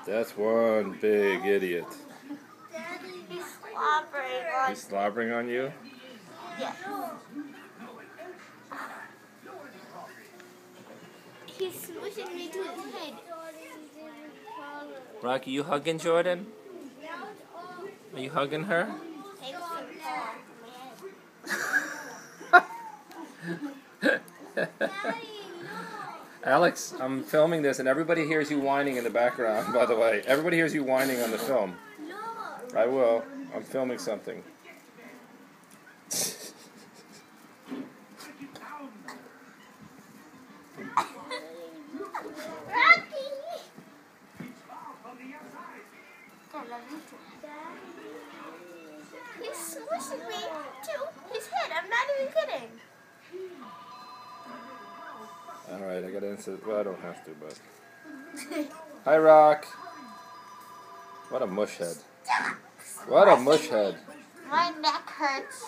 That's one big idiot. He's slobbering on He's slobbering on you? Yeah. He's smushing me to his head. Rocky, you hugging Jordan? Are you hugging her? Take some paw from my head. Alex, I'm filming this and everybody hears you whining in the background, by the way. Everybody hears you whining on the film. I will. I'm filming something. Rocky! He's smushing me to his head. I'm not even kidding. Alright, I gotta answer. Well, I don't have to, but. Hi, Rock. What a mush head. What a mush head. My neck hurts.